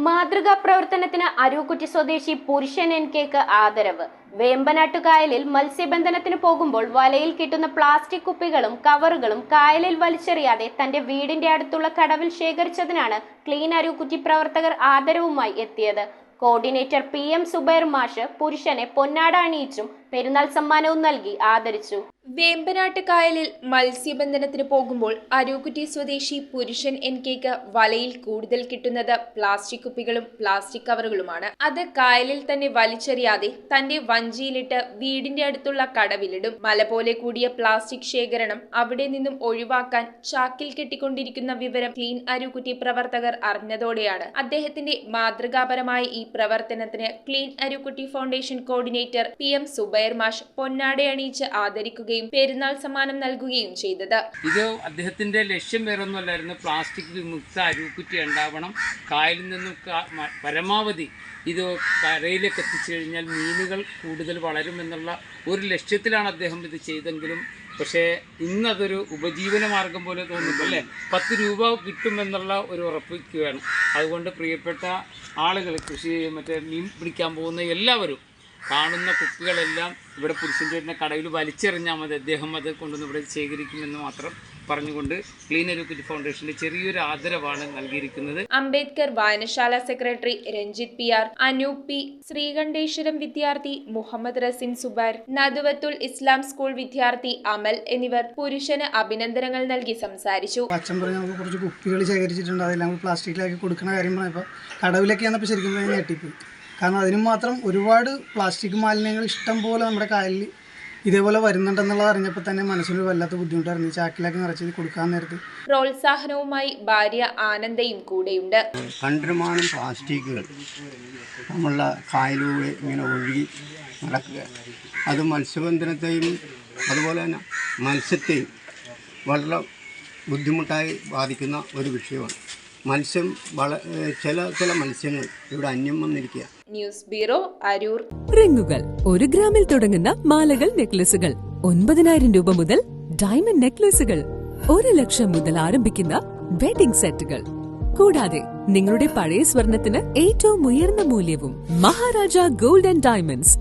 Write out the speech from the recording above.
മാതൃകാ പ്രവർത്തനത്തിന് അരൂക്കുറ്റി സ്വദേശി പുരുഷൻ എൻകെക്ക് ആദരവ്. വേമ്പനാട്ടുകായലിൽ മത്സ്യബന്ധനത്തിന് പോകുമ്പോൾ വലയിൽ കിട്ടുന്ന പ്ലാസ്റ്റിക് കുപ്പികളും കവറുകളും കായലിൽ വലിച്ചെറിയാതെ തന്റെ വീടിന്റെ അടുത്തുള്ള കടവിൽ ശേഖരിച്ചതിനാണ് ക്ലീൻ അരൂക്കുറ്റി പ്രവർത്തകർ ആദരവുമായി എത്തിയത്. കോർഡിനേറ്റർ PM സുബൈർ മാഷ് പുരുഷനെ പൊന്നാട അണിയിച്ചും പെരുന്നാൾ സമ്മാനവും നൽകി ആദരിച്ചു. വേമ്പനാട്ടുകായലിൽ മത്സ്യബന്ധനത്തിന് പോകുമ്പോൾ അരൂക്കുറ്റി സ്വദേശി പുരുഷൻ എൻകെക്ക് വലയിൽ കൂടുതൽ കിട്ടുന്നത് പ്ലാസ്റ്റിക് കുപ്പികളും പ്ലാസ്റ്റിക് കവറുകളുമാണ്. അത് കായലിൽ തന്നെ വലിച്ചെറിയാതെ തന്റെ വഞ്ചിയിലിട്ട് വീടിന്റെ അടുത്തുള്ള കടവിലിടും. മല പോലെ കൂടിയ പ്ലാസ്റ്റിക് ശേഖരണം അവിടെ നിന്നും ഒഴിവാക്കാൻ ചാക്കിൽ കെട്ടിക്കൊണ്ടിരിക്കുന്ന വിവരം ക്ലീൻ അരൂക്കുറ്റി പ്രവർത്തകർ അറിഞ്ഞതോടെയാണ് അദ്ദേഹത്തിന്റെ മാതൃകാപരമായ ഈ പ്രവർത്തനത്തിന് clean Arookutty foundation coordinator PM Subair മാഷ് പൊന്നാട അണിയിച്ച് ആദരിക്കുകയും പെരുന്നാൾ സമ്മാനം നൽകുകയും ചെയ്തത്. ഇത് അദ്ദേഹത്തിന്റെ ലക്ഷ്യം വേറൊന്നുമല്ലായിരുന്നു. പ്ലാസ്റ്റിക് വിമുക്ത അരൂക്കുറ്റി ഉണ്ടാവണം. കായലിൽ നിന്നും പരമാവധി ഇത് കരയിലേക്ക് എത്തിച്ചു കഴിഞ്ഞാൽ മീനുകൾ കൂടുതൽ വളരുമെന്നുള്ള ഒരു ലക്ഷ്യത്തിലാണ് അദ്ദേഹം ഇത് ചെയ്തെങ്കിലും പക്ഷേ ഇന്നതൊരു ഉപജീവന മാർഗം പോലെ തോന്നുന്നു അല്ലേ. 10 രൂപ കിട്ടുമെന്നുള്ള ഒരു ഉറപ്പിക്കുകയാണ്. അതുകൊണ്ട് പ്രിയപ്പെട്ട ആളുകൾ മീൻ പിടിക്കാൻ പോകുന്ന എല്ലാവരും കാണുന്ന കുപ്പികളെല്ലാം ഇവിടെ പുരുഷൻ ചേട്ടൻ്റെ കടയിൽ വലിച്ചെറിഞ്ഞാൽ മതി, അദ്ദേഹം അത് കൊണ്ടുവന്ന് ഇവിടെ ശേഖരിക്കുമെന്ന് മാത്രം പറഞ്ഞുകൊണ്ട് ക്ലീൻ അരൂക്കുറ്റി ഫൗണ്ടേഷന്റെ ചെറിയൊരു ആദരവാണ് നൽകിയിരിക്കുന്നത്. അംബേദ്കർ വായനശാല secretary Ranjith PR, Anoop P, Sreekanteswaram വിദ്യാർത്ഥി മുഹമ്മദ് റസിൻ സുബൈർ, നദുവത്തുൽ ഇസ്ലാം സ്കൂൾ വിദ്യാർത്ഥി അമൽ എന്നിവർ പുരുഷന് അഭിനന്ദനങ്ങൾ നൽകി സംസാരിച്ചു. അച്ഛൻ പറഞ്ഞ നമുക്ക് കുറച്ച് കുപ്പികൾ ശേഖരിച്ചിട്ടുണ്ട്, അതെല്ലാം പ്ലാസ്റ്റിക്കിലാക്കി കൊടുക്കുന്ന കാര്യം പറഞ്ഞപ്പോൾ കടവിലൊക്കെ ആണെന്നപ്പോൾ ശരിക്കും പറഞ്ഞാൽ ഞെട്ടിപ്പോയി. കാരണം അതിനും മാത്രം ഒരുപാട് പ്ലാസ്റ്റിക് മാലിന്യങ്ങൾ ഇഷ്ടം പോലെ നമ്മുടെ കായലിൽ ഇതേപോലെ വരുന്നുണ്ടെന്നുള്ളത് അറിഞ്ഞപ്പോൾ തന്നെ മനസ്സിനൊരു വല്ലാത്ത ബുദ്ധിമുട്ടായിരുന്നു. ചാക്കിലാക്കി നിറച്ച് കൊടുക്കാൻ നേരത്ത് പ്രോത്സാഹനവുമായി ഭാര്യ ആനന്ദയും കൂടെയുണ്ട്. കണ്ടമാനം പ്ലാസ്റ്റിക്കുകൾ നമ്മളുടെ കായലിലൂടെ ഇങ്ങനെ ഒഴുകി നടക്കുക, അത് മത്സ്യബന്ധനത്തെയും അതുപോലെ തന്നെ മത്സ്യത്തെയും വളരെ ബുദ്ധിമുട്ടായി ബാധിക്കുന്ന ഒരു വിഷയമാണ്. ചില മത്സ്യങ്ങൾ ഇവിടെ അന്യം വന്നിരിക്കുക. News bureau, Aroor. റിങ്ങുകൾ 1 ഗ്രാമിൽ തുടങ്ങുന്ന മാലകൾ, നെക്ലസുകൾ 9,000 രൂപ മുതൽ ഡയമണ്ട് നെക്ലസുകൾ 1 ലക്ഷം മുതൽ ആരംഭിക്കുന്ന വെഡിംഗ് സെറ്റുകൾ, കൂടാതെ നിങ്ങളുടെ പഴയ സ്വർണത്തിന് ഏറ്റവും ഉയർന്ന മൂല്യവും. Maharaja gold and diamonds,